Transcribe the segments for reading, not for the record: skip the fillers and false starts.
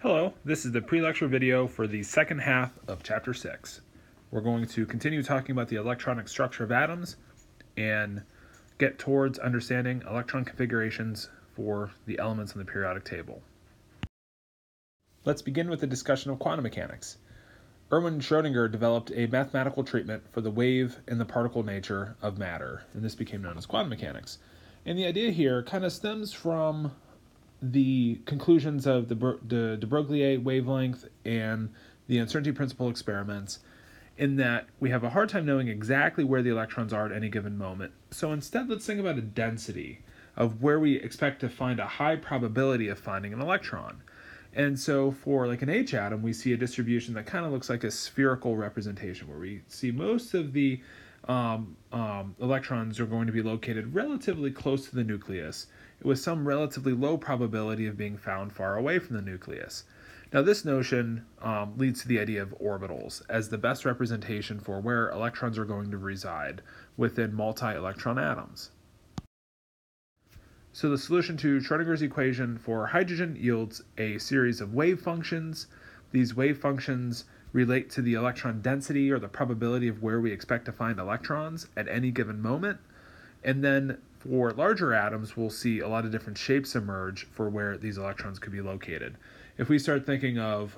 Hello, this is the pre-lecture video for the second half of Chapter 6. We're going to continue talking about the electronic structure of atoms and get towards understanding electron configurations for the elements in the periodic table. Let's begin with a discussion of quantum mechanics. Erwin Schrödinger developed a mathematical treatment for the wave and the particle nature of matter, and this became known as quantum mechanics. And the idea here kind of stems from the conclusions of the de Broglie wavelength and the uncertainty principle experiments, in that we have a hard time knowing exactly where the electrons are at any given moment. So instead, let's think about a density of where we expect to find a high probability of finding an electron. And so for like an H atom, we see a distribution that kind of looks like a spherical representation, where we see most of the electrons are going to be located relatively close to the nucleus, with some relatively low probability of being found far away from the nucleus. Now, this notion leads to the idea of orbitals as the best representation for where electrons are going to reside within multi-electron atoms. So the solution to Schrödinger's equation for hydrogen yields a series of wave functions. These wave functions relate to the electron density, or the probability of where we expect to find electrons at any given moment. And then for larger atoms, we'll see a lot of different shapes emerge for where these electrons could be located. If we start thinking of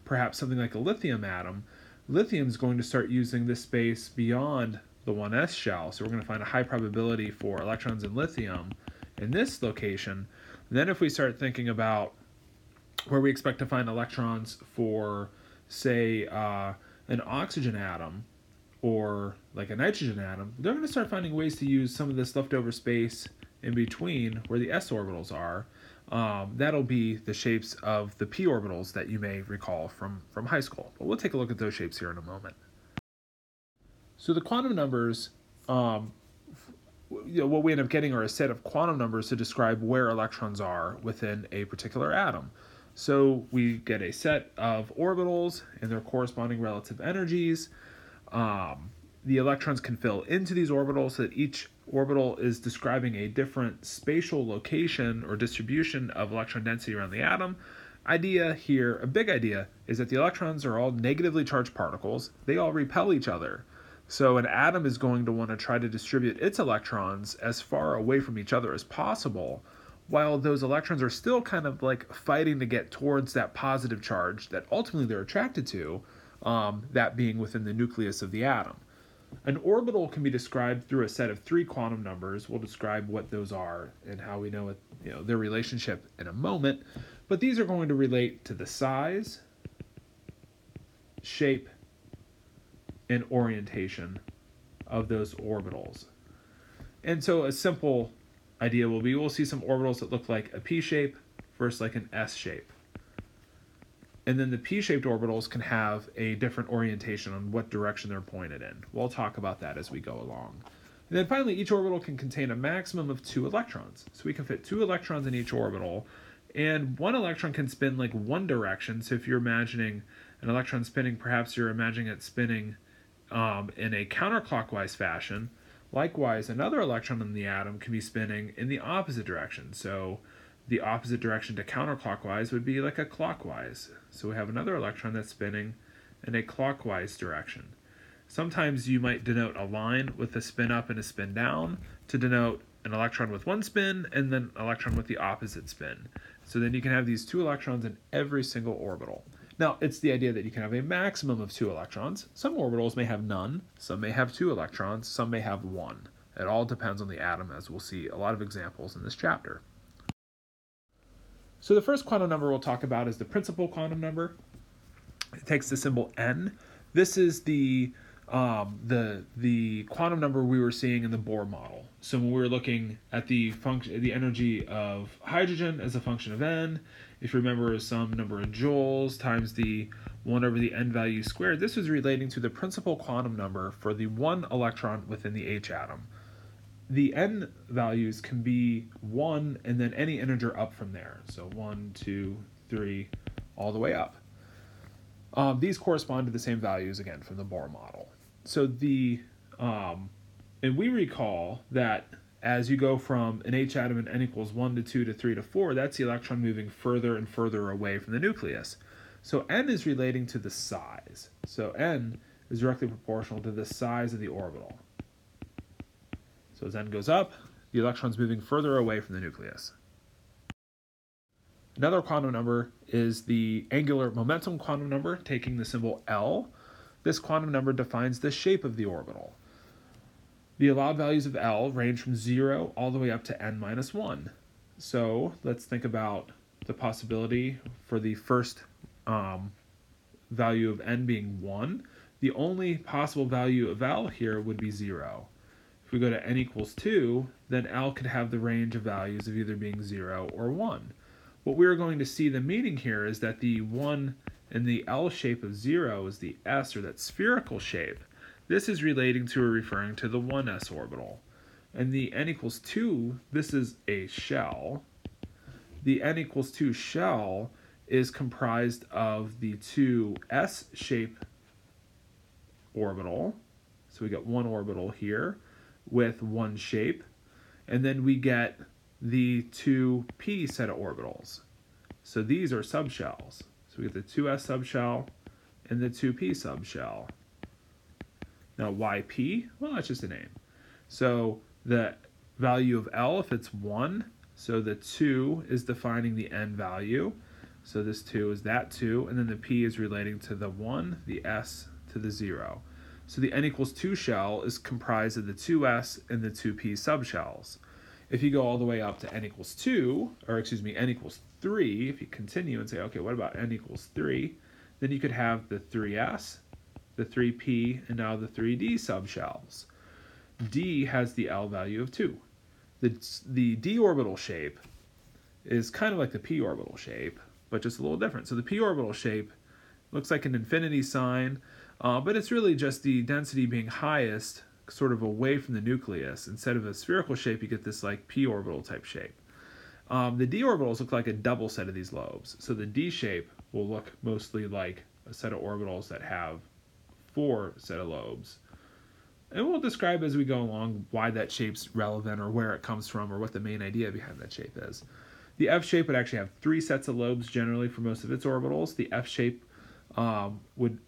perhaps something like a lithium atom, lithium is going to start using this space beyond the 1s shell. So we're going to find a high probability for electrons in lithium in this location. And then if we start thinking about where we expect to find electrons for, say, an oxygen atom or like a nitrogen atom, they're going to start finding ways to use some of this leftover space in between where the s orbitals are. That'll be the shapes of the p orbitals that you may recall from high school. But we'll take a look at those shapes here in a moment. So the quantum numbers, what we end up getting are a set of quantum numbers to describe where electrons are within a particular atom. So we get a set of orbitals and their corresponding relative energies. The electrons can fill into these orbitals so that each orbital is describing a different spatial location or distribution of electron density around the atom. Idea here, a big idea, is that the electrons are all negatively charged particles. They all repel each other. So an atom is going to want to try to distribute its electrons as far away from each other as possible, while those electrons are still kind of like fighting to get towards that positive charge that ultimately they're attracted to, that being within the nucleus of the atom. An orbital can be described through a set of 3 quantum numbers. We'll describe what those are and how we know their relationship in a moment, but these are going to relate to the size, shape, and orientation of those orbitals. And so a simple idea will be, we'll see some orbitals that look like a P shape versus like an S shape. And then the P-shaped orbitals can have a different orientation on what direction they're pointed in. We'll talk about that as we go along. And then finally, each orbital can contain a maximum of 2 electrons. So we can fit 2 electrons in each orbital, and one electron can spin like one direction. So if you're imagining an electron spinning, perhaps you're imagining it spinning in a counterclockwise fashion. Likewise, another electron in the atom can be spinning in the opposite direction. So the opposite direction to counterclockwise would be like a clockwise. So we have another electron that's spinning in a clockwise direction. Sometimes you might denote a line with a spin up and a spin down to denote an electron with one spin and then an electron with the opposite spin. So then you can have these 2 electrons in every single orbital. Now, it's the idea that you can have a maximum of 2 electrons. Some orbitals may have none, some may have 2 electrons, some may have 1. It all depends on the atom, as we'll see a lot of examples in this chapter. So the first quantum number we'll talk about is the principal quantum number. It takes the symbol n. This is the quantum number we were seeing in the Bohr model. So when we were looking at the energy of hydrogen as a function of n, if you remember, some number of joules times the 1 over the n value squared, this was relating to the principal quantum number for the 1 electron within the H atom. The n values can be 1 and then any integer up from there. So 1, 2, 3, all the way up. These correspond to the same values, again, from the Bohr model. So and we recall that as you go from an H atom in n equals 1 to 2 to 3 to 4, that's the electron moving further and further away from the nucleus. So n is relating to the size. So n is directly proportional to the size of the orbital. So as n goes up, the electron's moving further away from the nucleus. Another quantum number is the angular momentum quantum number, taking the symbol L. This quantum number defines the shape of the orbital. The allowed values of L range from 0 all the way up to n minus 1. So let's think about the possibility for the first value of n being 1. The only possible value of L here would be 0. If we go to n equals 2, then L could have the range of values of either being 0 or 1. What we're going to see the meaning here is that the 1 in the L shape of 0 is the S, or that spherical shape. This is relating to or referring to the 1s orbital. And the n equals 2, this is a shell. The n equals 2 shell is comprised of the two S-shape orbital. So we get one orbital here with one shape. And then we get the two p set of orbitals. So these are subshells. So we get the 2s subshell and the 2p subshell. Now yp, well, that's just a name. So the value of L, if it's 1, so the 2 is defining the n value. So this 2 is that 2, and then the p is relating to the 1, the s to the 0. So the n equals 2 shell is comprised of the 2s and the 2p subshells. If you go all the way up to n equals 2, or excuse me, n equals 3, if you continue and say, okay, what about n equals 3? Then you could have the 3s, the 3p, and now the 3d subshells. D has the L value of 2. The d orbital shape is kind of like the p orbital shape, but just a little different. So the p orbital shape looks like an infinity sign, but it's really just the density being highest sort of away from the nucleus. Instead of a spherical shape, you get this like p orbital type shape. The d orbitals look like a double set of these lobes. So the d shape will look mostly like a set of orbitals that have 4 set of lobes. And we'll describe as we go along why that shape's relevant or where it comes from or what the main idea behind that shape is. The F shape would actually have 3 sets of lobes generally for most of its orbitals. The F shape would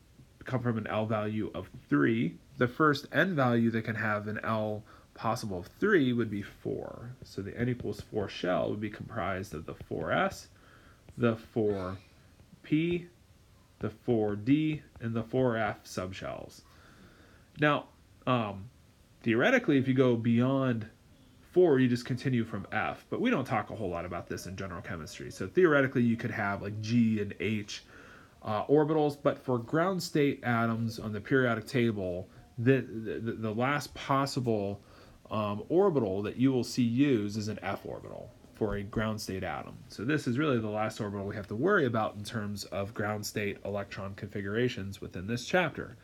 come from an L value of 3. The first n value that can have an L possible of 3 would be 4. So the n equals 4 shell would be comprised of the 4s, the 4p, the 4d, and the 4f subshells. Now, theoretically, if you go beyond 4, you just continue from F, but we don't talk a whole lot about this in general chemistry. So theoretically, you could have like G and H orbitals, but for ground state atoms on the periodic table, the last possible orbital that you will see used is an F orbital for a ground state atom. So this is really the last orbital we have to worry about in terms of ground state electron configurations within this chapter.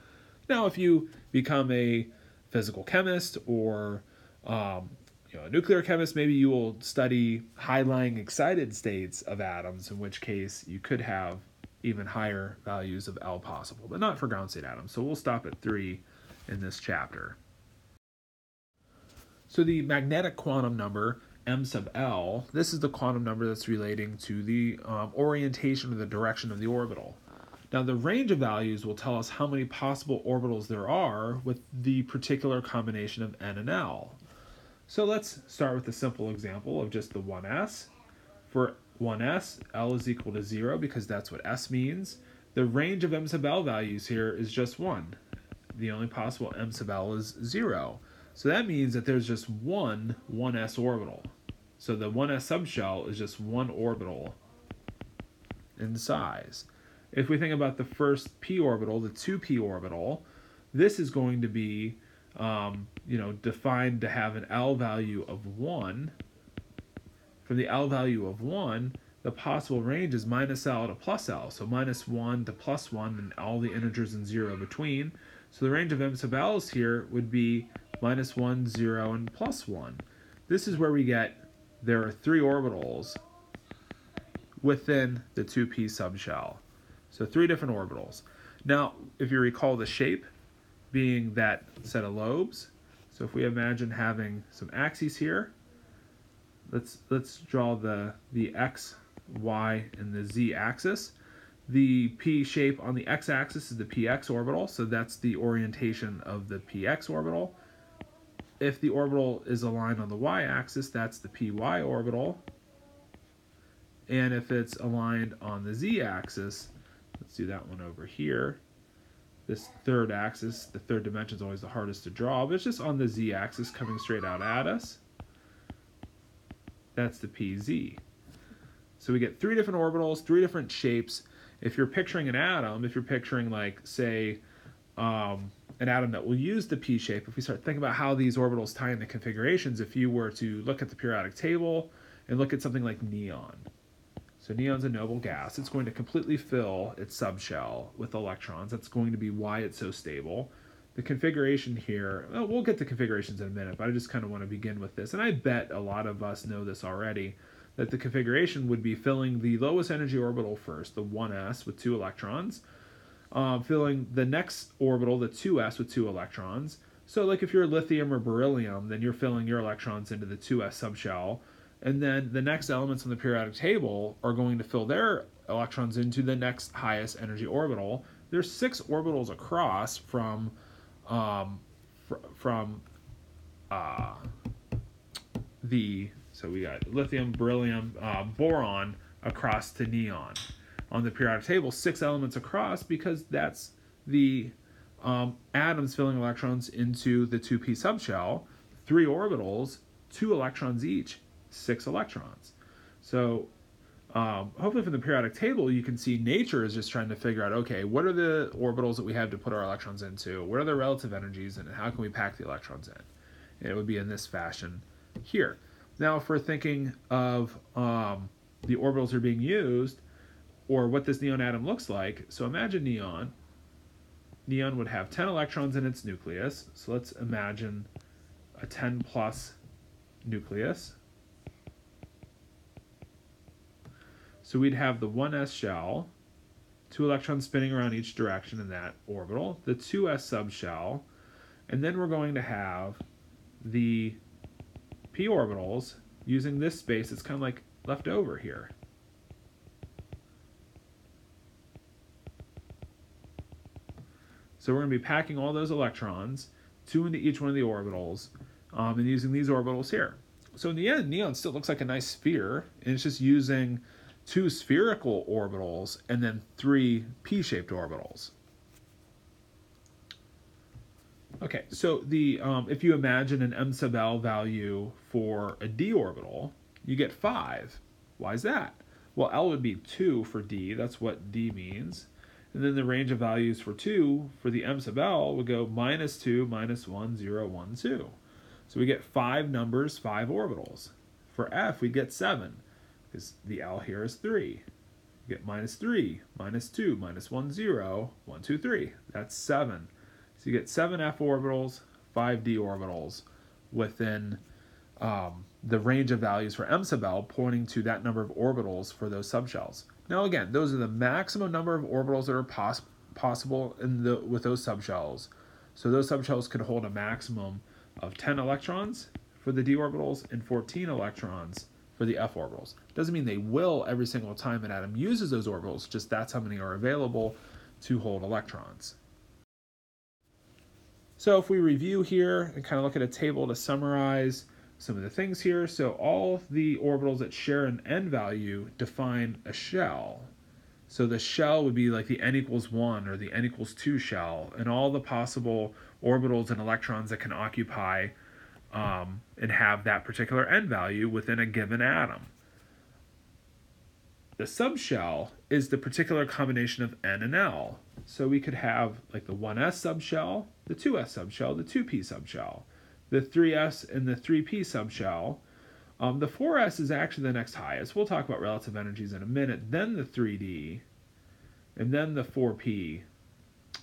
Now, if you become a physical chemist or a nuclear chemist, maybe you will study high-lying excited states of atoms, in which case you could have even higher values of L possible, but not for ground state atoms. So we'll stop at 3 in this chapter. So the magnetic quantum number, m sub L, this is the quantum number that's relating to the orientation or the direction of the orbital. Now, the range of values will tell us how many possible orbitals there are with the particular combination of n and L. So let's start with a simple example of just the 1s. For 1s, L is equal to 0 because that's what S means. The range of m sub L values here is just 1. The only possible m sub L is 0. So that means that there's just one 1s orbital. So the 1s subshell is just one orbital in size. If we think about the first p orbital, the 2p orbital, this is going to be defined to have an L value of 1. From the L value of 1, the possible range is minus L to plus L. So minus 1 to plus 1 and all the integers and 0 between. So the range of m sub L's here would be minus 1, 0, and plus 1. This is where we get there are 3 orbitals within the 2p subshell. So 3 different orbitals. Now, if you recall the shape being that set of lobes, So if we imagine having some axes here, let's draw the x, y, and the z axis. The p shape on the x-axis is the px orbital, so that's the orientation of the px orbital. If the orbital is aligned on the y-axis, that's the py orbital. And if it's aligned on the z-axis, let's do that one over here. This third axis, the third dimension is always the hardest to draw, but it's just on the z-axis coming straight out at us. That's the pz. So we get three different orbitals, three different shapes. If you're picturing an atom, if you're picturing, like, say, an atom that will use the p shape, if we start thinking about how these orbitals tie into configurations, if you were to look at the periodic table and look at something like neon. So neon's a noble gas. It's going to completely fill its subshell with electrons. That's going to be why it's so stable. The configuration here, well, we'll get to configurations in a minute, but I just kind of want to begin with this. And I bet a lot of us know this already, that the configuration would be filling the lowest energy orbital first, the 1s with 2 electrons, filling the next orbital, the 2s, with 2 electrons. So like if you're lithium or beryllium, then you're filling your electrons into the 2s subshell. And then the next elements on the periodic table are going to fill their electrons into the next highest energy orbital. There's 6 orbitals across from so we got lithium, beryllium, boron across to neon. On the periodic table, 6 elements across, because that's the atoms filling electrons into the 2p subshell. 3 orbitals, 2 electrons each, 6 electrons. So hopefully from the periodic table you can see nature is just trying to figure out, okay, what are the orbitals that we have to put our electrons into? What are their relative energies, and how can we pack the electrons in? And it would be in this fashion here. Now if we're thinking of the orbitals that are being used, or what this neon atom looks like, so imagine neon. Neon would have 10 electrons in its nucleus. So let's imagine a 10 plus nucleus. So we'd have the 1s shell, 2 electrons spinning around each direction in that orbital, the 2s subshell, and then we're going to have the p orbitals using this space that's kind of like left over here. So we're going to be packing all those electrons, 2 into each one of the orbitals, and using these orbitals here. So in the end, neon still looks like a nice sphere, and it's just using 2 spherical orbitals and then 3 p-shaped orbitals. Okay, so the if you imagine an m sub l value for a d orbital, you get 5. Why is that? Well, L would be 2 for d. That's what d means. And then the range of values for 2 for the m sub l would go -2, -1, 0, 1, 2. So we get 5 numbers, 5 orbitals. For f, we get 7, because the L here is 3. We get -3, -2, -1, 0, 1, 2, 3. That's 7. So you get 7 f orbitals, 5 d orbitals within the range of values for m sub l, pointing to that number of orbitals for those subshells. Now again, those are the maximum number of orbitals that are possible with those subshells. So those subshells could hold a maximum of 10 electrons for the d orbitals and 14 electrons for the f orbitals. Doesn't mean they will every single time an atom uses those orbitals, just that's how many are available to hold electrons. So if we review here and kind of look at a table to summarize some of the things here, so all the orbitals that share an n value define a shell. So the shell would be like the n equals 1 or the n equals 2 shell, and all the possible orbitals and electrons that can occupy and have that particular n value within a given atom. The subshell is the particular combination of n and l. So we could have like the 1s subshell, the 2s subshell, the 2p subshell, the 3s and the 3p subshell. The 4s is actually the next highest. We'll talk about relative energies in a minute. Then the 3d, and then the 4p,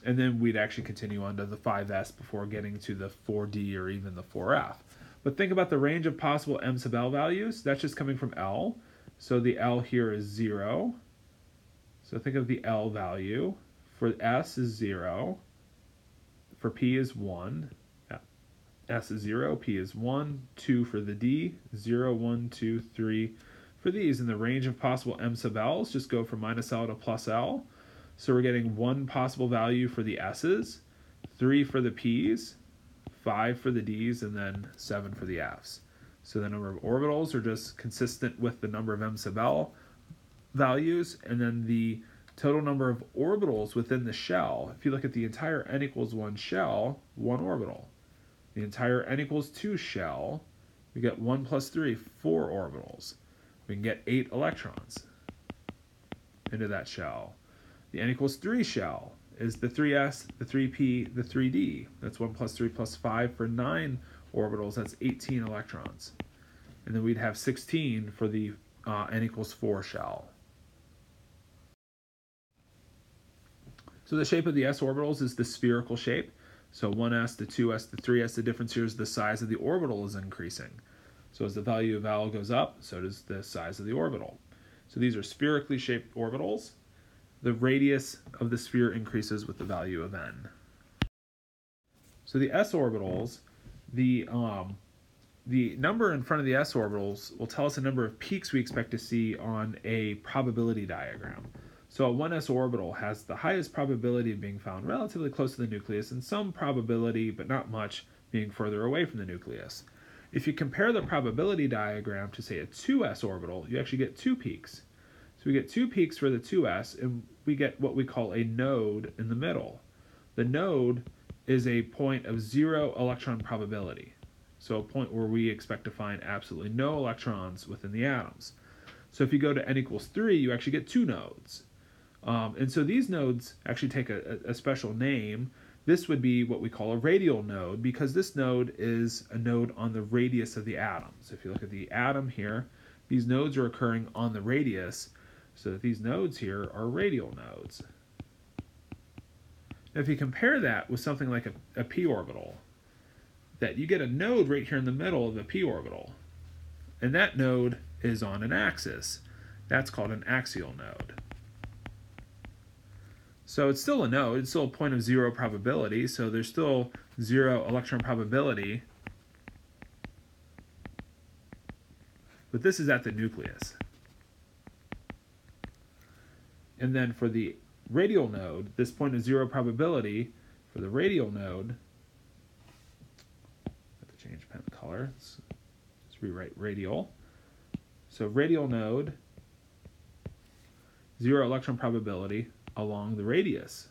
and then we'd actually continue on to the 5s before getting to the 4d or even the 4f. But think about the range of possible m sub l values. That's just coming from L. So the L here is 0. So think of the L value. For S is 0. For P is 1. S is 0, P is 1, 2 for the D, 0, 1, 2, 3 for these. And the range of possible M sub L's just go from minus L to plus L. So we're getting 1 possible value for the S's, 3 for the P's, 5 for the D's, and then 7 for the F's. So the number of orbitals are just consistent with the number of M sub L values, and then the total number of orbitals within the shell. If you look at the entire n equals 1 shell, 1 orbital. The entire n equals 2 shell, we get 1 plus 3, 4 orbitals. We can get 8 electrons into that shell. The n equals 3 shell is the 3s, the 3p, the 3d. That's 1 plus 3 plus 5 for 9 orbitals. That's 18 electrons. And then we'd have 16 for the n equals 4 shell. So the shape of the s orbitals is the spherical shape. So 1s, the 2s, the 3s, the difference here is the size of the orbital is increasing. So as the value of L goes up, so does the size of the orbital. So these are spherically shaped orbitals. The radius of the sphere increases with the value of n. So the s orbitals, the number in front of the s orbitals will tell us the number of peaks we expect to see on a probability diagram. So a 1s orbital has the highest probability of being found relatively close to the nucleus and some probability, but not much, being further away from the nucleus. If you compare the probability diagram to, say, a 2s orbital, you actually get 2 peaks. So we get 2 peaks for the 2s, and we get what we call a node in the middle. The node is a point of 0 electron probability. So a point where we expect to find absolutely no electrons within the atoms. So if you go to n equals 3, you actually get 2 nodes. And so these nodes actually take a special name. This would be what we call a radial node, because this node is a node on the radius of the atom. So if you look at the atom here, these nodes are occurring on the radius, so that these nodes here are radial nodes. Now if you compare that with something like a p orbital, that you get a node right here in the middle of a p orbital, and that node is on an axis. That's called an axial node. So it's still a node, it's still a point of 0 probability, so there's still 0 electron probability, but this is at the nucleus. And then for the radial node, this point of 0 probability for the radial node, I have to change pen color, let's rewrite radial. So radial node, 0 electron probability along the radius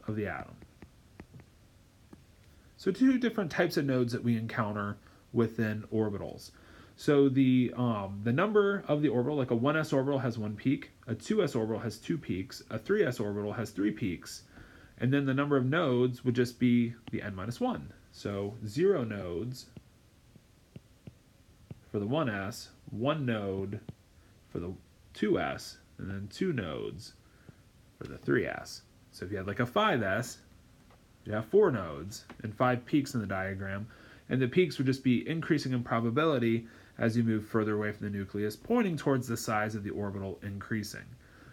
of the atom. So 2 different types of nodes that we encounter within orbitals. So the number of the orbital, like a 1s orbital has 1 peak, a 2s orbital has 2 peaks, a 3s orbital has 3 peaks, and then the number of nodes would just be the n minus 1. So 0 nodes for the 1s, 1 node for the 2s, and then 2 nodes for the 3s. So if you had like a 5s, you have 4 nodes and 5 peaks in the diagram, and the peaks would just be increasing in probability as you move further away from the nucleus, pointing towards the size of the orbital increasing.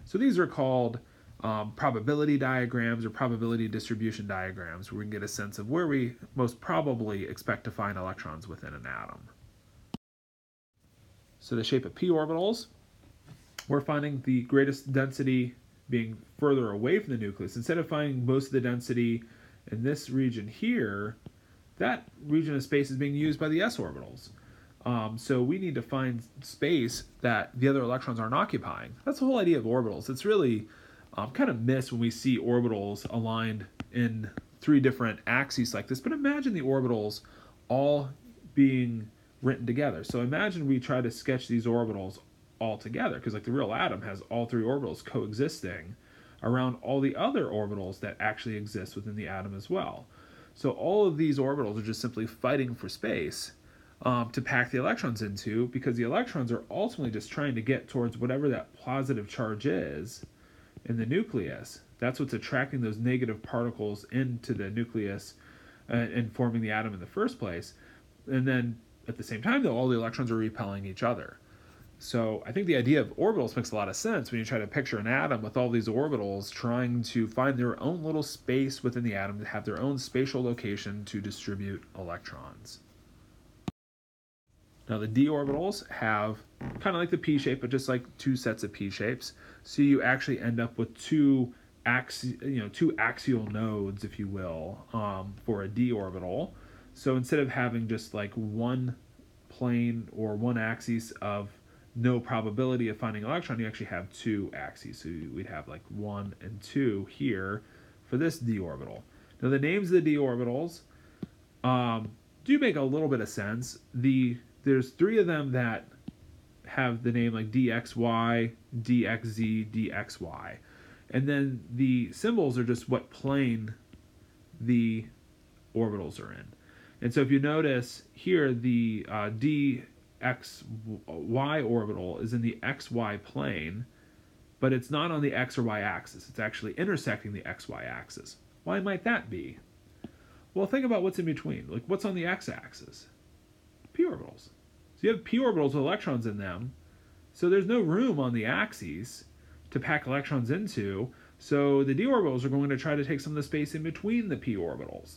So these are called probability diagrams or probability distribution diagrams, where we can get a sense of where we most probably expect to find electrons within an atom. So the shape of p orbitals, we're finding the greatest density being further away from the nucleus. Instead of finding most of the density in this region here, that region of space is being used by the s orbitals. So we need to find space that the other electrons aren't occupying. That's the whole idea of orbitals. It's really kind of missed when we see orbitals aligned in 3 different axes like this. But imagine the orbitals all being written together. So imagine we try to sketch these orbitals all together, because like the real atom has all 3 orbitals coexisting around all the other orbitals that actually exist within the atom as well. So all of these orbitals are just simply fighting for space to pack the electrons into, because the electrons are ultimately just trying to get towards whatever that positive charge is in the nucleus. That's what's attracting those negative particles into the nucleus and forming the atom in the first place. And then at the same time, though, all the electrons are repelling each other. So I think the idea of orbitals makes a lot of sense when you try to picture an atom with all these orbitals trying to find their own little space within the atom to have their own spatial location to distribute electrons. Now the d orbitals have kind of like the p shape, but just like two sets of p shapes. So you actually end up with two axial nodes, if you will, for a d orbital. So instead of having just like one plane or one axis of no probability of finding an electron, you actually have two axes. So we'd have like 1 and 2 here for this d orbital. Now the names of the d orbitals do make a little bit of sense. There's 3 of them that have the name like dxy, dxz, dxy. And then the symbols are just what plane the orbitals are in. And so if you notice here, the dxy orbital is in the xy plane, but it's not on the x or y axis. It's actually intersecting the xy axis. Why might that be? Well, think about what's in between. Like, what's on the x-axis? P orbitals. So you have p orbitals with electrons in them, so there's no room on the axes to pack electrons into, so the d orbitals are going to try to take some of the space in between the p orbitals.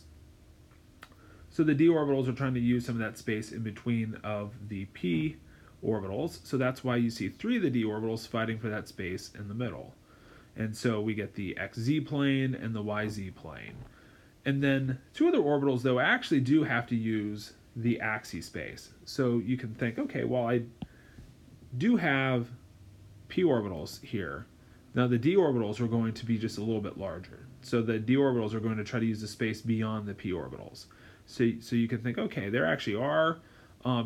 So the d orbitals are trying to use some of that space in between of the p orbitals, so that's why you see 3 of the d orbitals fighting for that space in the middle. And so we get the xz plane and the yz plane. And then 2 other orbitals, though, actually do have to use the axis space. So you can think, okay, well, I do have p orbitals here. Now the d orbitals are going to be just a little bit larger. So the d orbitals are going to try to use the space beyond the p orbitals. So you can think, okay, there actually are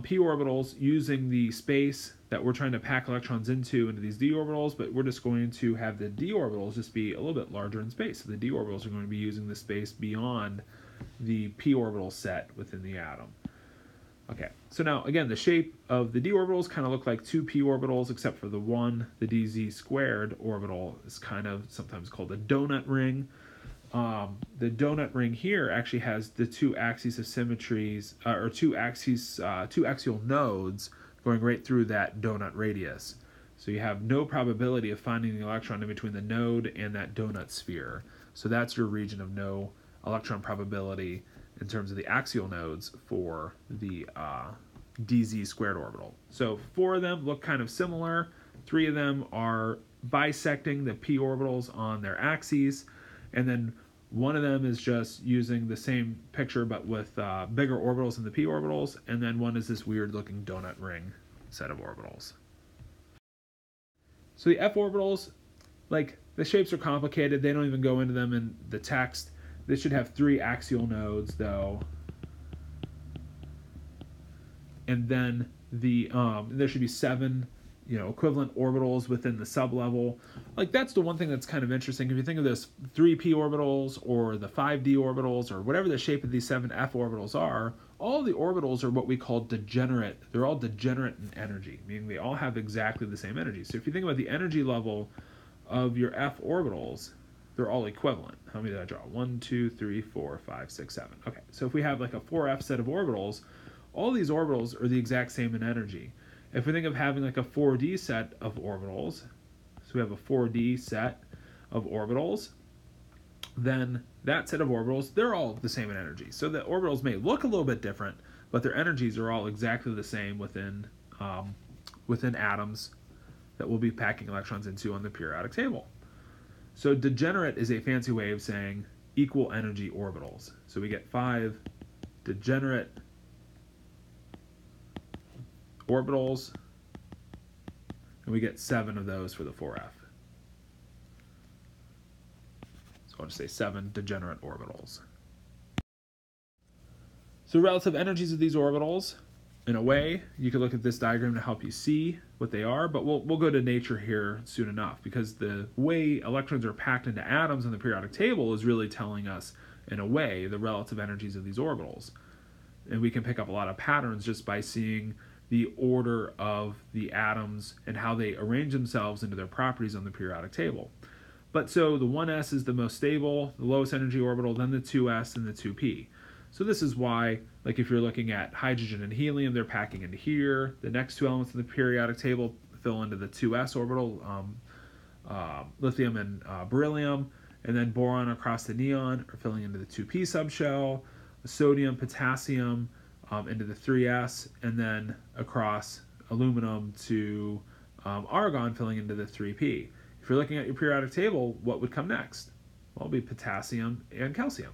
p orbitals using the space that we're trying to pack electrons into these d orbitals, but we're just going to have the d orbitals just be a little bit larger in space. So the d orbitals are going to be using the space beyond the p orbital set within the atom. Okay, so now again, the shape of the d orbitals kind of look like 2 p orbitals, except for the dz squared orbital is kind of sometimes called a donut ring. The donut ring here actually has the 2 axes of symmetries, or 2 axial nodes going right through that donut radius. So you have no probability of finding the electron in between the node and that donut sphere. So that's your region of no electron probability in terms of the axial nodes for the dz squared orbital. So 4 of them look kind of similar. 3 of them are bisecting the p orbitals on their axes, and then 1 of them is just using the same picture but with bigger orbitals than the p orbitals, and then 1 is this weird looking donut ring set of orbitals. So the f orbitals, like, the shapes are complicated. They don't even go into them in the text. They should have 3 axial nodes, though. And then there should be 7, equivalent orbitals within the sublevel. Like, that's the one thing that's kind of interesting. If you think of this 3p orbitals or the 5d orbitals or whatever the shape of these 7 f orbitals are, all the orbitals are what we call degenerate. They're all degenerate in energy, meaning they all have exactly the same energy. So if you think about the energy level of your f orbitals, they're all equivalent. How many did I draw? 1, 2, 3, 4, 5, 6, 7. Okay, so if we have like a 4f set of orbitals, all these orbitals are the exact same in energy. If we think of having like a 4d set of orbitals, so we have a 4d set of orbitals, then that set of orbitals, they're all the same in energy. So the orbitals may look a little bit different, but their energies are all exactly the same within atoms that we'll be packing electrons into on the periodic table. So degenerate is a fancy way of saying equal energy orbitals. So we get 5 degenerate orbitals, and we get 7 of those for the 4f. So I'll just say 7 degenerate orbitals. So relative energies of these orbitals, in a way, you could look at this diagram to help you see what they are, but we'll go to nature here soon enough, because the way electrons are packed into atoms on the periodic table is really telling us, in a way, the relative energies of these orbitals. And we can pick up a lot of patterns just by seeing the order of the atoms and how they arrange themselves into their properties on the periodic table. But so the 1s is the most stable, the lowest energy orbital, then the 2s and the 2p. So this is why, like if you're looking at hydrogen and helium, they're packing into here. The next 2 elements in the periodic table fill into the 2s orbital, lithium and beryllium, and then boron across the neon are filling into the 2p subshell, sodium, potassium into the 3s, and then across aluminum to argon filling into the 3p. If you're looking at your periodic table, what would come next? Well, it'll be potassium and calcium.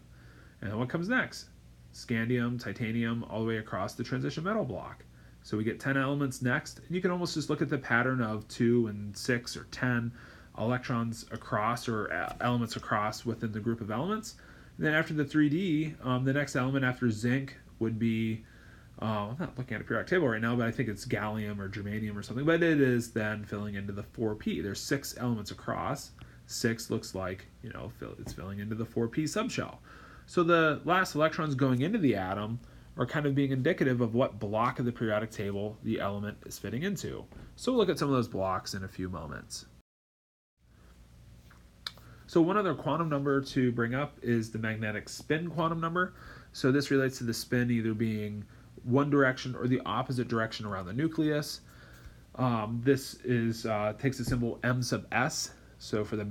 And then what comes next? Scandium, titanium, all the way across the transition metal block. So we get 10 elements next, and you can almost just look at the pattern of 2 and 6 or 10 electrons across, or elements across within the group of elements. And then after the 3D, the next element after zinc would be, I'm not looking at a periodic table right now, but I think it's gallium or germanium or something, but it is then filling into the 4p. There's 6 elements across. 6 looks like, it's filling into the 4p subshell. So the last electrons going into the atom are kind of being indicative of what block of the periodic table the element is fitting into. So we'll look at some of those blocks in a few moments. So one other quantum number to bring up is the magnetic spin quantum number. So this relates to the spin either being one direction or the opposite direction around the nucleus. This takes the symbol m sub s, so for the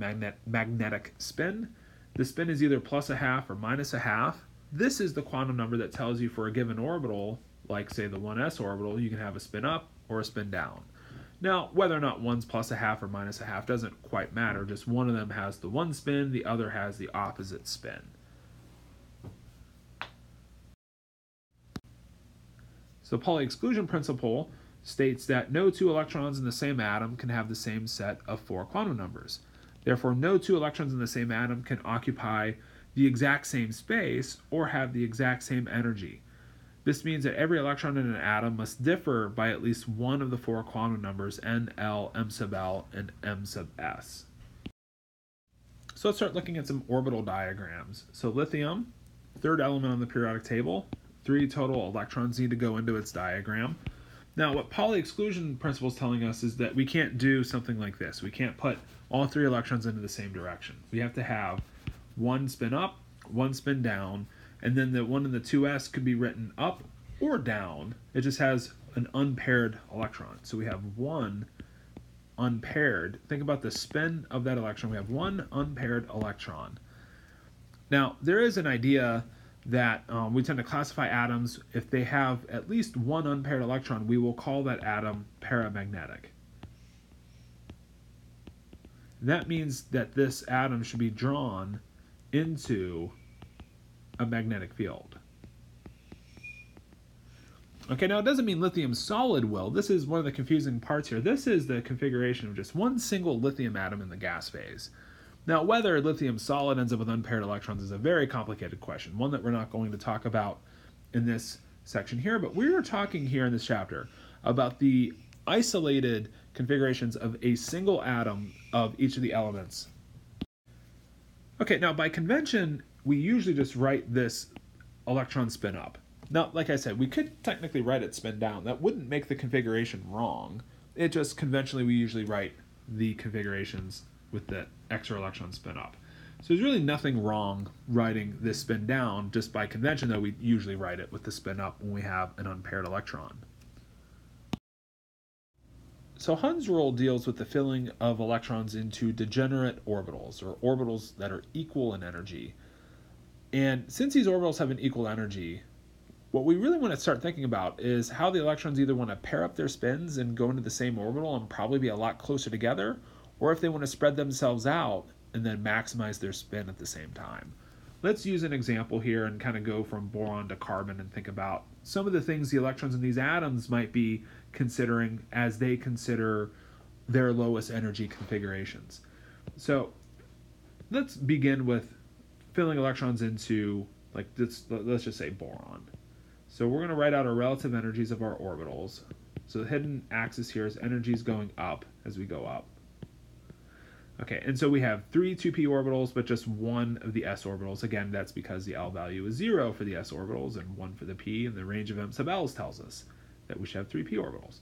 magnetic spin. The spin is either plus a half or minus a half. This is the quantum number that tells you for a given orbital, like say the 1s orbital, you can have a spin up or a spin down. Now, whether or not one's plus a half or minus a half doesn't quite matter, just one of them has the one spin, the other has the opposite spin. So Pauli exclusion principle states that no 2 electrons in the same atom can have the same set of 4 quantum numbers. Therefore, no 2 electrons in the same atom can occupy the exact same space or have the exact same energy. This means that every electron in an atom must differ by at least one of the 4 quantum numbers n, l, m sub l, and m sub s. So let's start looking at some orbital diagrams. So lithium, third element on the periodic table, 3 total electrons need to go into its diagram. Now, what Pauli exclusion principle is telling us is that we can't do something like this. We can't put all 3 electrons into the same direction. We have to have one spin up, one spin down, and then the one in the 2s could be written up or down. It just has an unpaired electron. So we have one unpaired. Think about the spin of that electron. We have one unpaired electron. Now, there is an idea that we tend to classify atoms, if they have at least one unpaired electron, we will call that atom paramagnetic. That means that this atom should be drawn into a magnetic field. Okay, now it doesn't mean lithium solid will. This is one of the confusing parts here. This is the configuration of just one single lithium atom in the gas phase. Now, whether lithium solid ends up with unpaired electrons is a very complicated question, one that we're not going to talk about in this section here, but we're talking here in this chapter about the isolated configurations of a single atom of each of the elements. Okay, now by convention, we usually just write this electron spin up. Now, like I said, we could technically write it spin down. That wouldn't make the configuration wrong. It just conventionally we usually write the configurations with the extra electron spin up. So there's really nothing wrong writing this spin down. Just by convention, though, we usually write it with the spin up when we have an unpaired electron. So Hund's rule deals with the filling of electrons into degenerate orbitals, or orbitals that are equal in energy. And since these orbitals have an equal energy, what we really want to start thinking about is how the electrons either want to pair up their spins and go into the same orbital and probably be a lot closer together, or if they want to spread themselves out and then maximize their spin at the same time. Let's use an example here and kind of go from boron to carbon and think about some of the things the electrons in these atoms might be considering as they consider their lowest energy configurations. So let's begin with filling electrons into, like this, let's just say boron. So we're going to write out our relative energies of our orbitals. So the hidden axis here is energies going up as we go up. Okay, and so we have 3 2p orbitals, but just one of the s orbitals. Again, that's because the L value is 0 for the s orbitals and 1 for the p, and the range of m sub l's tells us that we should have 3p orbitals.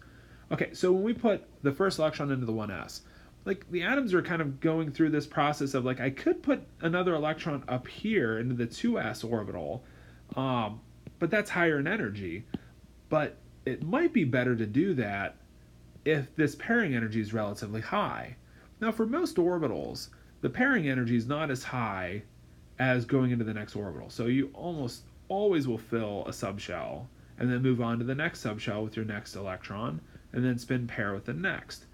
Okay, so when we put the first electron into the 1s, like the atoms are kind of going through this process of like, I could put another electron up here into the 2s orbital, but that's higher in energy. But it might be better to do that if this pairing energy is relatively high. Now for most orbitals, the pairing energy is not as high as going into the next orbital. So you almost always will fill a subshell and then move on to the next subshell with your next electron and then spin pair with the next.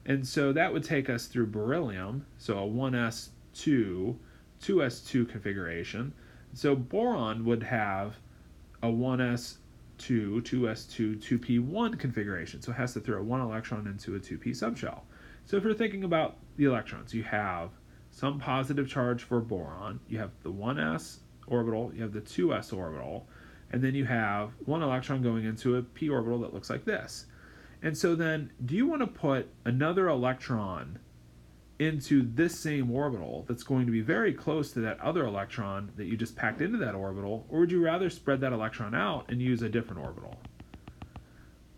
And so that would take us through beryllium, so a 1s2, 2s2 configuration. So boron would have a 1s2, 2s2, 2p1 configuration. So it has to throw one electron into a 2p subshell. So if you're thinking about the electrons, you have some positive charge for boron, you have the 1s orbital, you have the 2s orbital, and then you have one electron going into a p orbital that looks like this. And so then, do you want to put another electron into this same orbital that's going to be very close to that other electron that you just packed into that orbital, or would you rather spread that electron out and use a different orbital?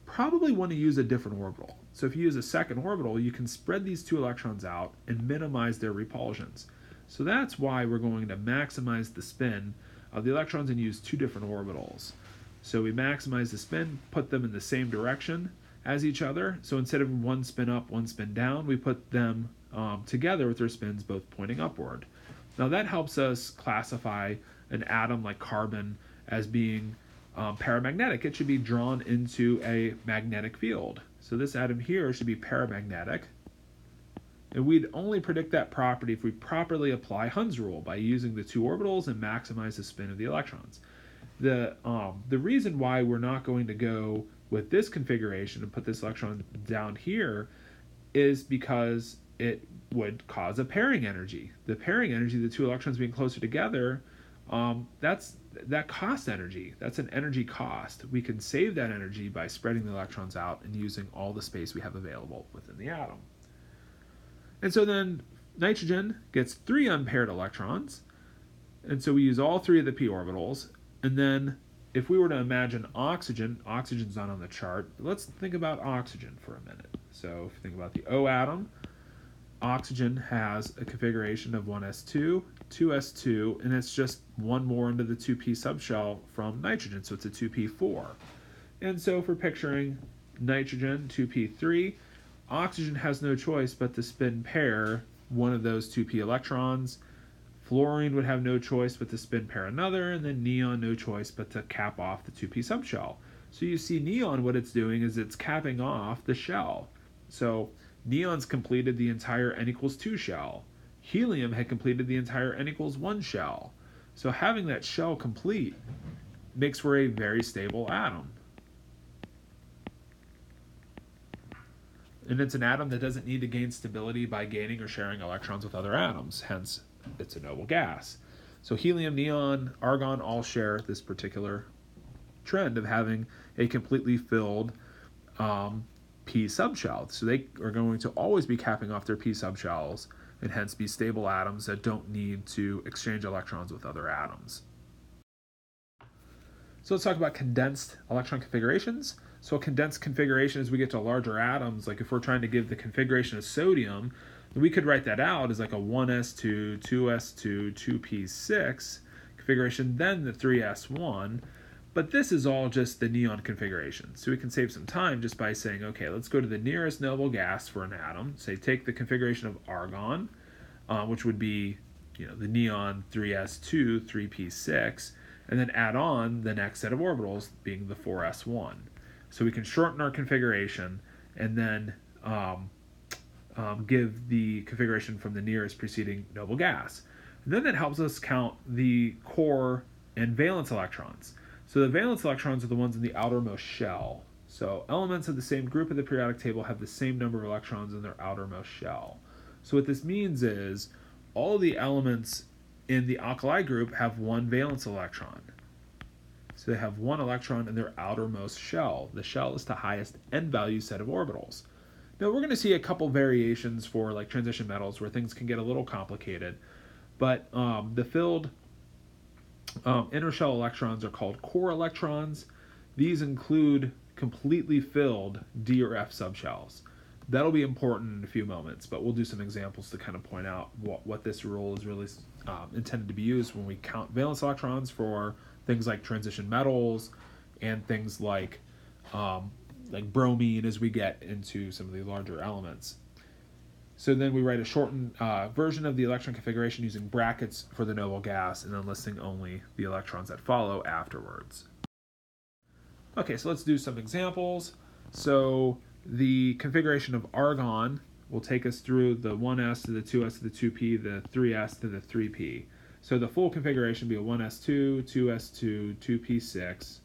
Probably want to use a different orbital. So if you use a second orbital, you can spread these two electrons out and minimize their repulsions. So that's why we're going to maximize the spin of the electrons and use two different orbitals. So we maximize the spin, put them in the same direction as each other. So instead of one spin up, one spin down, we put them together with their spins both pointing upward. Now that helps us classify an atom like carbon as being paramagnetic. It should be drawn into a magnetic field. So this atom here should be paramagnetic. And we'd only predict that property if we properly apply Hund's rule by using the two orbitals and maximize the spin of the electrons. The reason why we're not going to go with this configuration and put this electron down here is because it would cause a pairing energy. The pairing energy, the two electrons being closer together, that costs energy. That's an energy cost. We can save that energy by spreading the electrons out and using all the space we have available within the atom. And so then nitrogen gets 3 unpaired electrons, and so we use all 3 of the p orbitals. And then if we were to imagine oxygen, oxygen's not on the chart, but let's think about oxygen for a minute. So if you think about the O atom, oxygen has a configuration of 1s2, 2s2, and it's just one more into the 2p subshell from nitrogen, so it's a 2p4. And so if we're picturing nitrogen, 2p3, oxygen has no choice but to spin pair one of those 2p electrons. Fluorine would have no choice but to spin pair another, and then neon no choice but to cap off the 2p subshell. So you see neon, what it's doing is it's capping off the shell. So neon's completed the entire n equals 2 shell. Helium had completed the entire n equals 1 shell. So having that shell complete makes for a very stable atom. And it's an atom that doesn't need to gain stability by gaining or sharing electrons with other atoms, hence it's a noble gas. So helium, neon, argon all share this particular trend of having a completely filled p subshell. So they are going to always be capping off their p subshells and hence be stable atoms that don't need to exchange electrons with other atoms. So let's talk about condensed electron configurations. So a condensed configuration, as we get to larger atoms, like if we're trying to give the configuration of sodium, we could write that out as like a 1s2, 2s2, 2p6 configuration, then the 3s1. But this is all just the neon configuration. So we can save some time just by saying, okay, let's go to the nearest noble gas for an atom. Say take the configuration of argon, which would be the neon 3s2, 3p6, and then add on the next set of orbitals being the 4s1. So we can shorten our configuration and then give the configuration from the nearest preceding noble gas. And then that helps us count the core and valence electrons. So the valence electrons are the ones in the outermost shell. So elements of the same group of the periodic table have the same number of electrons in their outermost shell. So what this means is all the elements in the alkali group have one valence electron. So they have one electron in their outermost shell. The shell is the highest n-value set of orbitals. Now we're going to see a couple variations for like transition metals where things can get a little complicated, but the filled inner shell electrons are called core electrons. These include completely filled D or F subshells. That'll be important in a few moments, but we'll do some examples to kind of point out what this rule is really intended to be used when we count valence electrons for things like transition metals and things like like bromine as we get into some of the larger elements. So then we write a shortened version of the electron configuration using brackets for the noble gas and then listing only the electrons that follow afterwards. Okay, so let's do some examples. So the configuration of argon will take us through the 1s to the 2s to the 2p, the 3s to the 3p. So the full configuration would be a 1s2, 2s2, 2p6,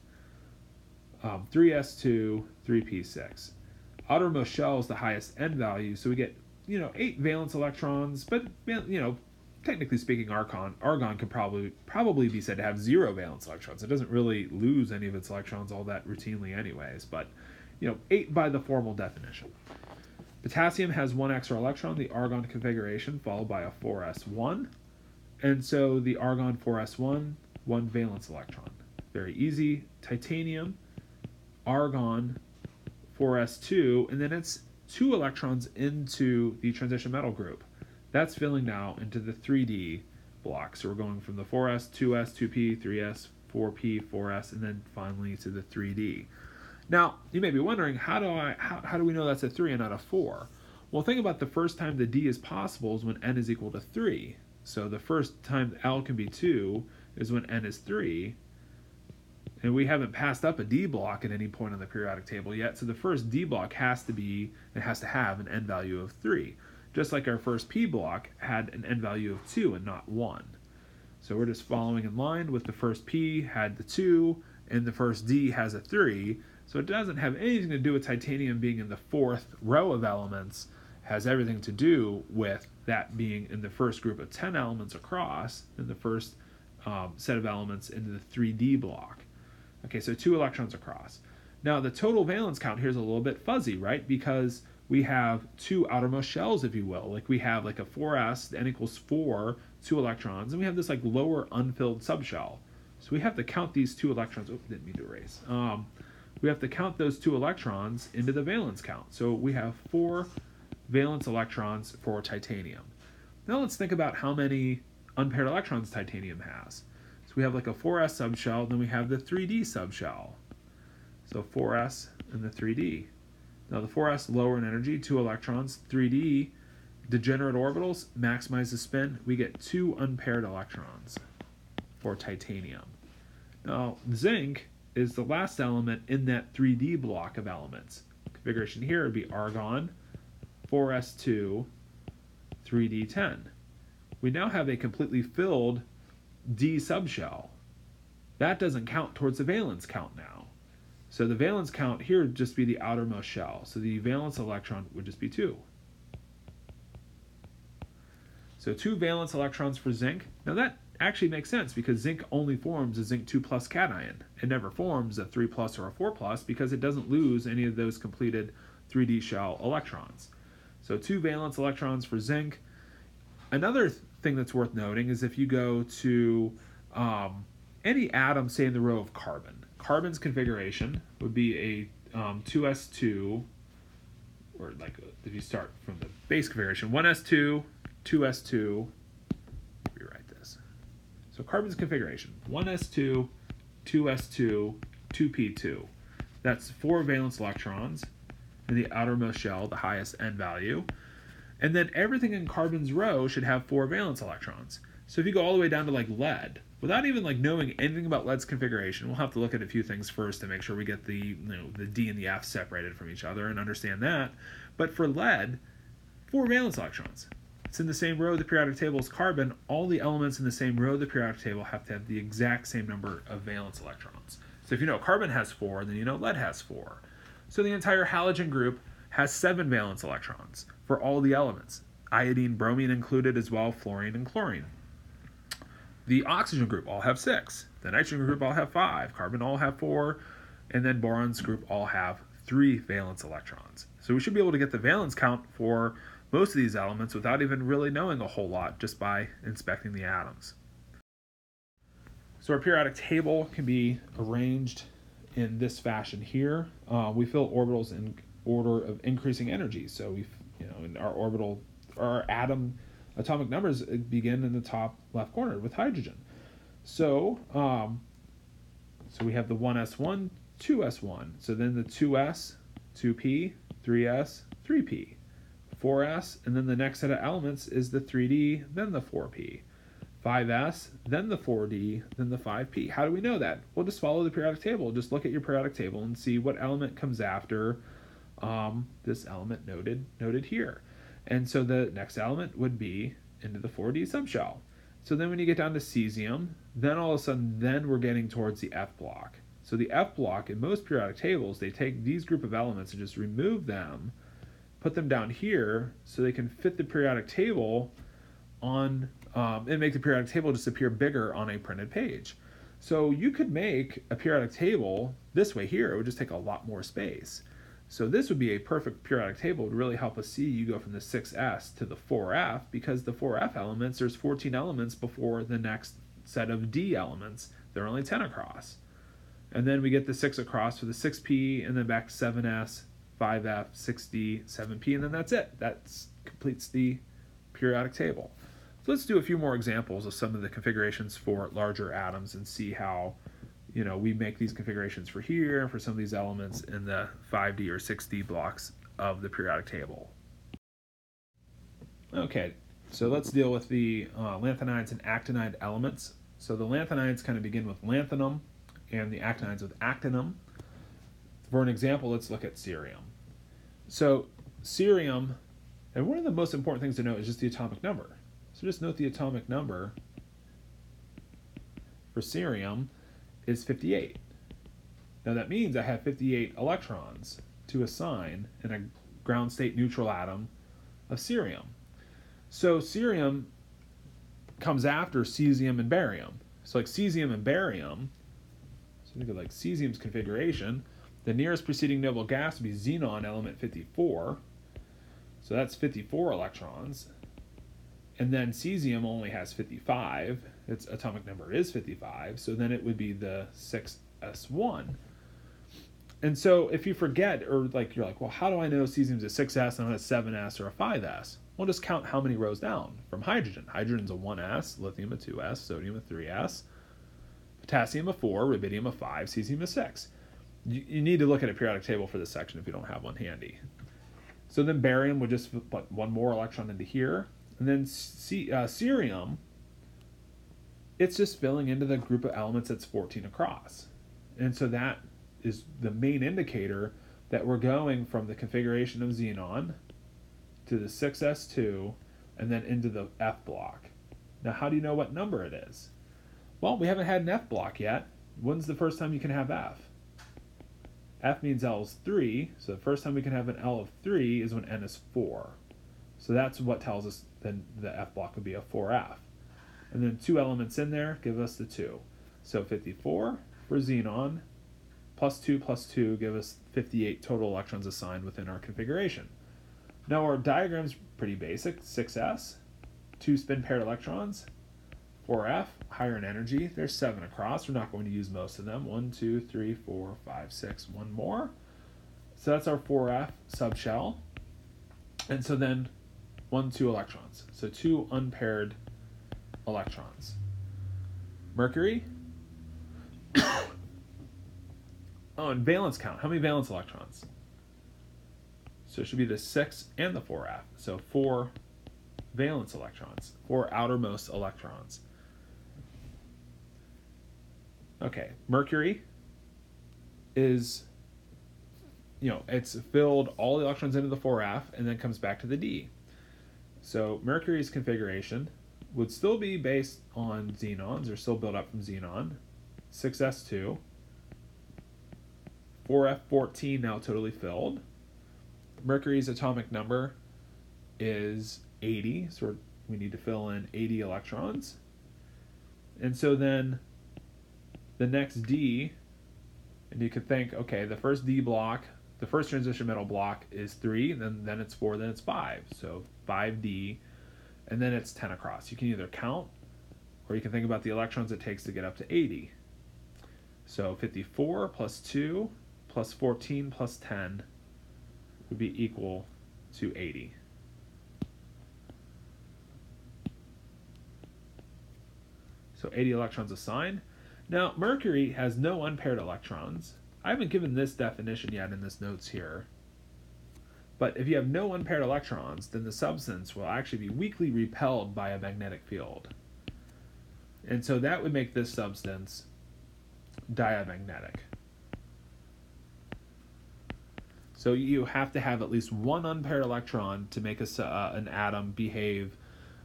3s2, 3p6. Outermost shell is the highest N value, so we get 8 valence electrons, but technically speaking, argon could probably be said to have 0 valence electrons. It doesn't really lose any of its electrons all that routinely anyways, but 8 by the formal definition. Potassium has 1 extra electron, the argon configuration, followed by a 4s1. And so the argon 4s1, 1 valence electron. Very easy. Titanium, argon 4s2, and then it's 2 electrons into the transition metal group. That's filling now into the 3D block. So we're going from the 4s, 2s, 2p, 3s, 4p, 4s, and then finally to the 3D. Now, you may be wondering, how do we know that's a 3 and not a 4? Well, think about the first time the D is possible is when n is equal to 3. So the first time L can be 2 is when n is 3. And we haven't passed up a D block at any point on the periodic table yet. So the first D block has to have an n value of 3. Just like our first P block had an n value of 2 and not 1. So we're just following in line with the first P had the 2 and the first D has a 3. So it doesn't have anything to do with titanium being in the 4th row of elements. It has everything to do with that being in the first group of 10 elements across, in the first set of elements into the 3D block. Okay, so 2 electrons across. Now the total valence count here is a little bit fuzzy, right? Because we have 2 outermost shells, if you will. Like we have like a 4s, n equals 4, 2 electrons, and we have this like lower unfilled subshell. So we have to count these 2 electrons. Oh, didn't mean to erase. We have to count those 2 electrons into the valence count. So we have 4 valence electrons for titanium. Now let's think about how many unpaired electrons titanium has. So we have like a 4s subshell, then we have the 3d subshell. So 4s and the 3d. Now the 4s lower in energy, 2 electrons. 3d, degenerate orbitals, maximize the spin. We get 2 unpaired electrons for titanium. Now zinc is the last element in that 3D block of elements. Configuration here would be argon, 4s2, 3d10. We now have a completely filled D subshell. That doesn't count towards the valence count now. So the valence count here would just be the outermost shell. So the valence electron would just be 2. So 2 valence electrons for zinc. Now that actually makes sense because zinc only forms a zinc 2 plus cation. It never forms a 3 plus or a 4 plus because it doesn't lose any of those completed 3D shell electrons. So 2 valence electrons for zinc. Another thing that's worth noting is if you go to any atom, say in the row of carbon. Carbon's configuration would be a 2s2, or like if you start from the base configuration, 1s2, 2s2, rewrite this. So carbon's configuration, 1s2, 2s2, 2p2. That's 4 valence electrons in the outermost shell, the highest N value. And then everything in carbon's row should have 4 valence electrons. So if you go all the way down to like lead, without even like knowing anything about lead's configuration, we'll have to look at a few things first to make sure we get the the D and the F separated from each other and understand that. But for lead, 4 valence electrons. It's in the same row of the periodic table as carbon. All the elements in the same row of the periodic table have to have the exact same number of valence electrons. So if you know carbon has 4, then you know lead has 4. So the entire halogen group has 7 valence electrons for all the elements. Iodine, bromine included as well, fluorine and chlorine. The oxygen group all have 6. The nitrogen group all have 5. Carbon all have 4. And then boron's group all have 3 valence electrons. So we should be able to get the valence count for most of these elements without even really knowing a whole lot, just by inspecting the atoms. So our periodic table can be arranged in this fashion here. We fill orbitals in order of increasing energy. So we, in our atom atomic numbers begin in the top left corner with hydrogen. So we have the 1s1, 2s1. So then the 2s 2p, 3s, 3p, 4s, and then the next set of elements is the 3d, then the 4p, 5s, then the 4d, then the 5p. How do we know that? Well, just follow the periodic table. Just look at your periodic table and see what element comes after this element noted here. And so the next element would be into the 4d subshell. So then when you get down to cesium, then all of a sudden, then we're getting towards the F block. So the F block, in most periodic tables, they take these group of elements and just remove them, put them down here so they can fit the periodic table on, and make the periodic table just appear bigger on a printed page. So you could make a periodic table this way here. It would just take a lot more space. So this would be a perfect periodic table. It would really help us see you go from the 6s to the 4f, because the 4f elements, there's 14 elements before the next set of D elements. There are only 10 across. And then we get the 6 across for the 6p, and then back to 7s, 5f, 6d, 7p, and then that's it. That completes the periodic table. So let's do a few more examples of some of the configurations for larger atoms and see how we make these configurations for here, for some of these elements in the 5D or 6D blocks of the periodic table. Okay, so let's deal with the lanthanides and actinide elements. So the lanthanides kind of begin with lanthanum, and the actinides with actinum. For an example, let's look at cerium. So cerium, and one of the most important things to note is just the atomic number. So just note the atomic number for cerium is 58. Now that means I have 58 electrons to assign in a ground state neutral atom of cerium. So cerium comes after cesium and barium. So like cesium and barium, so think of like cesium's configuration, the nearest preceding noble gas would be xenon element 54. So that's 54 electrons. And then cesium only has 55. Its atomic number is 55. So then it would be the 6s1. And so if you forget, or like you're like, well, how do I know cesium's a 6s and not a 7s or a 5s? Well, just count how many rows down from hydrogen. Hydrogen's a 1s, lithium a 2s, sodium a 3s, potassium a 4, rubidium a 5, cesium a 6. You need to look at a periodic table for this section if you don't have one handy. So then barium would just put one more electron into here. And then cerium, it's just filling into the group of elements that's 14 across. And so that is the main indicator that we're going from the configuration of xenon to the 6s2 and then into the F block. Now, how do you know what number it is? Well, we haven't had an F block yet. When's the first time you can have F? F means L is 3, so the first time we can have an L of 3 is when N is 4. So that's what tells us then the F block would be a 4F. And then 2 elements in there give us the 2. So 54 for xenon, plus 2 give us 58 total electrons assigned within our configuration. Now our diagram's pretty basic. 6s, 2 spin paired electrons, 4f, higher in energy. There's 7 across. We're not going to use most of them. 1, 2, 3, 4, 5, 6, one more. So that's our 4f subshell. And so then 1, 2 electrons. So 2 unpaired electrons. Mercury. Oh, and valence count. How many valence electrons? So it should be the 6 and the 4f. So 4 valence electrons, 4 outermost electrons. Okay, Mercury is, it's filled all the electrons into the 4f and then comes back to the D. So Mercury's configuration would still be based on xenons, or still built up from xenon. 6s2, 4f14 now totally filled. Mercury's atomic number is 80, so we need to fill in 80 electrons. And so then the next D, and you could think, okay, the first D block, the first transition metal block is 3, then it's 4, then it's 5. So 5D, and then it's 10 across. You can either count, or you can think about the electrons it takes to get up to 80. So 54 plus 2 plus 14 plus 10 would be equal to 80. So 80 electrons assigned. Now, Mercury has no unpaired electrons. I haven't given this definition yet in this notes here. But if you have no unpaired electrons, then the substance will actually be weakly repelled by a magnetic field. And so that would make this substance diamagnetic. So you have to have at least one unpaired electron to make an atom behave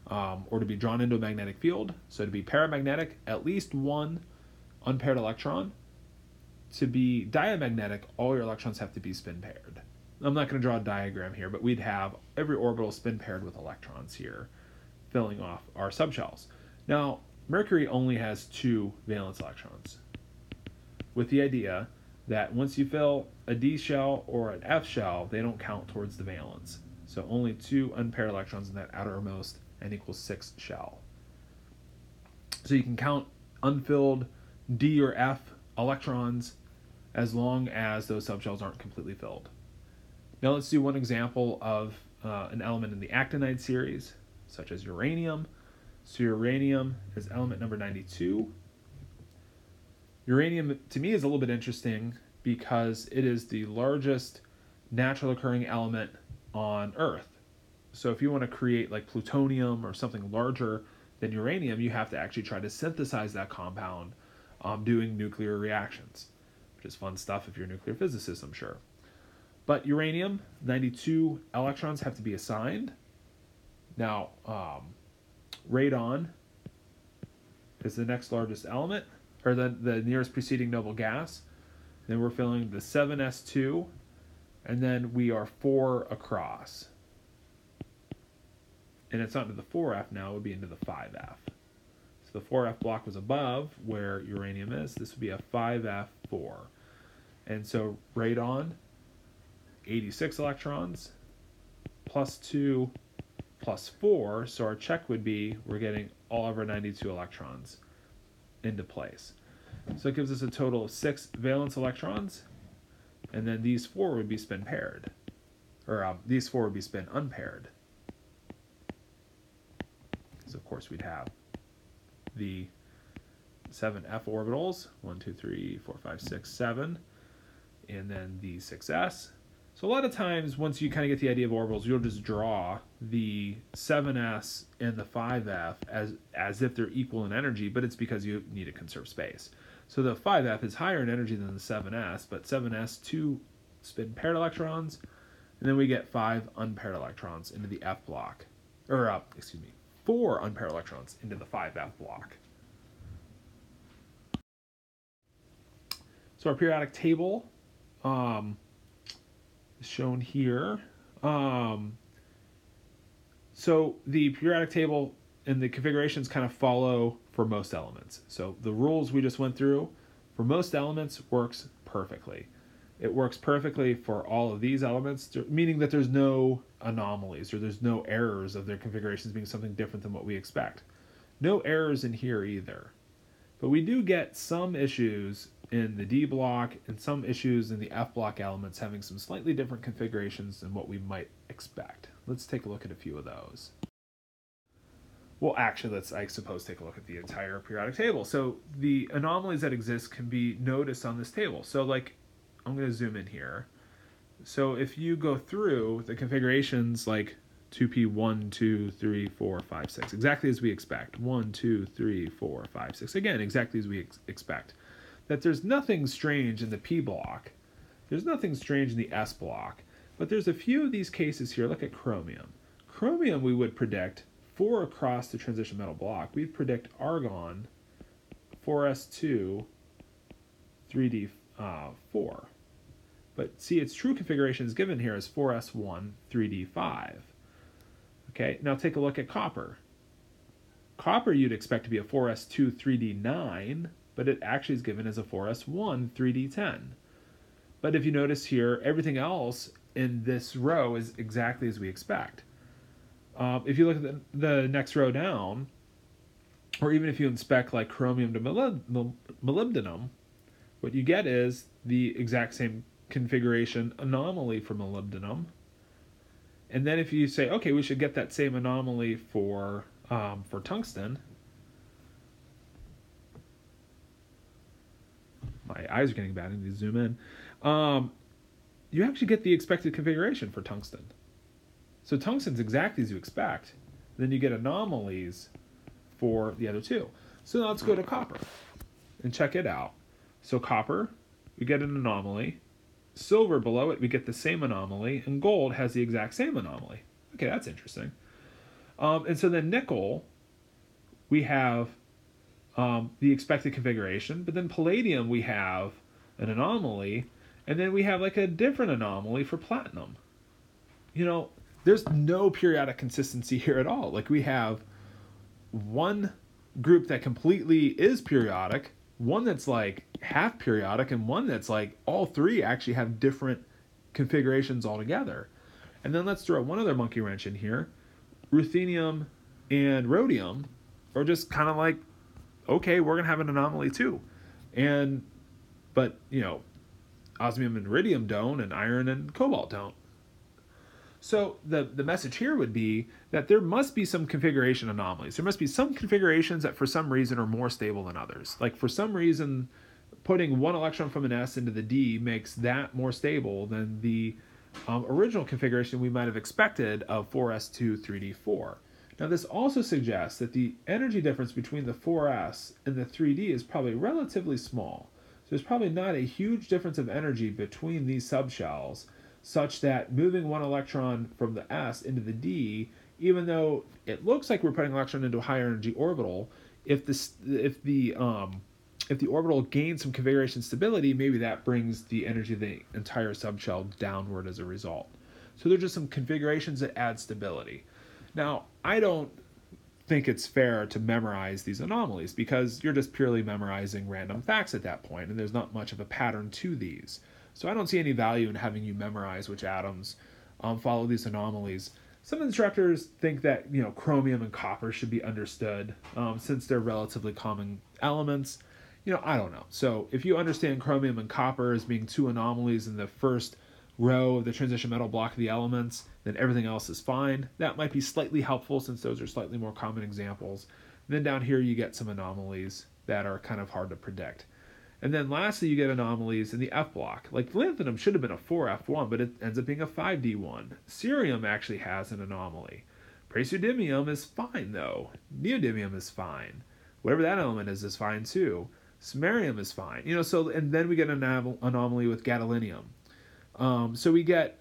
or to be drawn into a magnetic field. So to be paramagnetic, at least one unpaired electron. To be diamagnetic, all your electrons have to be spin paired. I'm not going to draw a diagram here, but we'd have every orbital spin paired with electrons here, filling off our subshells. Now, Mercury only has 2 valence electrons, with the idea that once you fill a D shell or an F shell, they don't count towards the valence. So only 2 unpaired electrons in that outermost n equals 6 shell. So you can count unfilled D or F electrons as long as those subshells aren't completely filled. Now let's do one example of an element in the actinide series, such as uranium. So uranium is element number 92. Uranium, to me, is a little bit interesting because it is the largest natural occurring element on Earth. So if you want to create like plutonium or something larger than uranium, you have to actually try to synthesize that compound doing nuclear reactions, which is fun stuff if you're a nuclear physicist, I'm sure. But uranium, 92 electrons have to be assigned. Now, radon is the next largest element, or the nearest preceding noble gas. Then we're filling the 7s2, and then we are 4 across. And it's not into the 4f now, it would be into the 5f. So the 4f block was above where uranium is. This would be a 5f4. And so radon, 86 electrons, plus 2, plus 4. So our check would be we're getting all of our 92 electrons into place. So it gives us a total of 6 valence electrons, and then these 4 would be spin paired, or these 4 would be spin unpaired. So of course we'd have the 7f orbitals, 1, 2, 3, 4, 5, 6, 7, and then the 6s. So a lot of times, once you kind of get the idea of orbitals, you'll just draw the 7s and the 5f as if they're equal in energy, but it's because you need to conserve space. So the 5f is higher in energy than the 7s, but 7s, 2 spin paired electrons, and then we get 5 unpaired electrons into the f block, or 4 unpaired electrons into the 5f block. So our periodic table is shown here. So the periodic table and the configurations kind of follow for most elements. So the rules we just went through for most elements works perfectly. It works perfectly for all of these elements, meaning that there's no anomalies or there's no errors of their configurations being something different than what we expect. No errors in here either. But we do get some issues in the D block and some issues in the F block elements having some slightly different configurations than what we might expect. Let's take a look at a few of those. Well, actually, let's, I suppose, take a look at the entire periodic table. So the anomalies that exist can be noticed on this table. So like, I'm going to zoom in here. So if you go through the configurations like 2p 1, 2, 3, 4, 5, 6, exactly as we expect. 1, 2, 3, 4, 5, 6. Again, exactly as we expect. That there's nothing strange in the P block. There's nothing strange in the S block. But there's a few of these cases here. Look at chromium. Chromium we would predict 4 across the transition metal block. We'd predict argon 4s2 3d4. But see, its true configuration is given here as 4s1 3d5. Okay, now take a look at copper. Copper you'd expect to be a 4s2 3d9, but it actually is given as a 4s1 3d10. But if you notice here, everything else in this row is exactly as we expect. If you look at the next row down, or even if you inspect like chromium to molybdenum, what you get is the exact same configuration anomaly for molybdenum. And then if you say, okay, we should get that same anomaly for tungsten. My eyes are getting bad. I need to zoom in. you actually get the expected configuration for tungsten. So tungsten's exactly as you expect. Then you get anomalies for the other two. So now let's go to copper and check it out. So copper, we get an anomaly. Silver, below it, we get the same anomaly. And gold has the exact same anomaly. Okay, that's interesting. And so then nickel, we have the expected configuration. But then palladium, we have an anomaly. And then we have like a different anomaly for platinum. There's no periodic consistency here at all. Like we have one group that completely is periodic, one that's like half periodic, and one that's like all three actually have different configurations altogether. And then let's throw one other monkey wrench in here. Ruthenium and rhodium are just kind of like, okay, we're going to have an anomaly too. But osmium and iridium don't, and iron and cobalt don't. So the message here would be that there must be some configuration anomalies. There must be some configurations that for some reason are more stable than others. Like for some reason, putting one electron from an S into the D makes that more stable than the original configuration we might have expected of 4s2 3d4. Now this also suggests that the energy difference between the 4s and the 3d is probably relatively small. So there's probably not a huge difference of energy between these subshells, such that moving one electron from the S into the D, even though it looks like we're putting an electron into a higher energy orbital, if the orbital gains some configuration stability, maybe that brings the energy of the entire subshell downward as a result. So there's just some configurations that add stability. Now, I don't think it's fair to memorize these anomalies because you're just purely memorizing random facts at that point, and there's not much of a pattern to these. So I don't see any value in having you memorize which atoms follow these anomalies. Some instructors think that chromium and copper should be understood since they're relatively common elements. I don't know. So if you understand chromium and copper as being two anomalies in the first row of the transition metal block of the elements, then everything else is fine. That might be slightly helpful since those are slightly more common examples. And then down here you get some anomalies that are kind of hard to predict. And then lastly, you get anomalies in the F block. Like lanthanum should have been a 4F1, but it ends up being a 5D1. Cerium actually has an anomaly. Praseodymium is fine, though. Neodymium is fine. Whatever that element is fine, too. Samarium is fine. And then we get an anomaly with gadolinium. So we get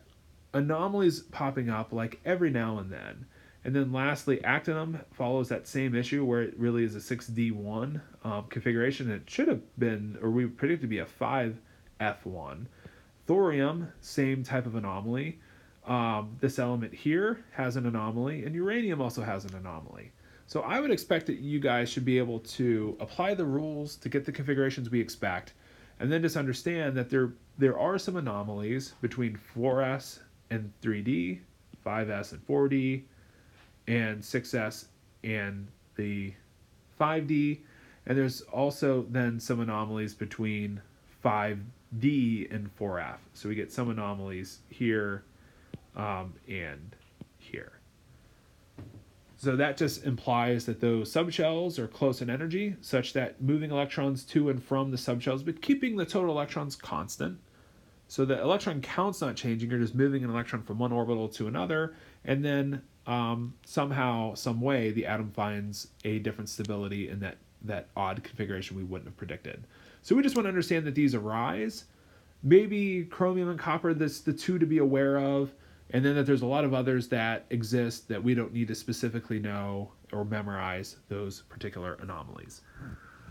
anomalies popping up like every now and then. And then lastly, actinium follows that same issue where it really is a 6D1 configuration. It should have been, or we predict to be a 5F1. Thorium, same type of anomaly. This element here has an anomaly, and uranium also has an anomaly. So I would expect that you guys should be able to apply the rules to get the configurations we expect, and then just understand that there are some anomalies between 4S and 3D, 5S and 4D, and 6S and the 5D, and there's also then some anomalies between 5D and 4F. So we get some anomalies here and here. So that just implies that those subshells are close in energy, such that moving electrons to and from the subshells, but keeping the total electrons constant. So the electron count's not changing, you're just moving an electron from one orbital to another, and then somehow, some way, the atom finds a different stability in that odd configuration we wouldn't have predicted. So we just want to understand that these arise. Maybe chromium and copper, the two to be aware of, and then that there's a lot of others that exist that we don't need to specifically know or memorize those particular anomalies.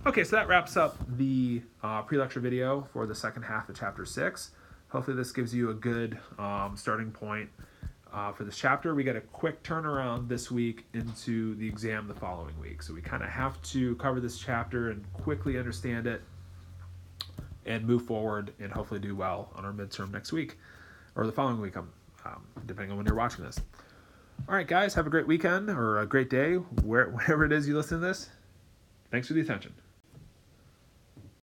Okay, so that wraps up the pre-lecture video for the second half of Chapter 6. Hopefully this gives you a good starting point for this chapter. We got a quick turnaround this week into the exam the following week. So we kind of have to cover this chapter and quickly understand it and move forward and hopefully do well on our midterm next week or the following week, depending on when you're watching this. All right, guys, have a great weekend or a great day, wherever it is you listen to this. Thanks for the attention.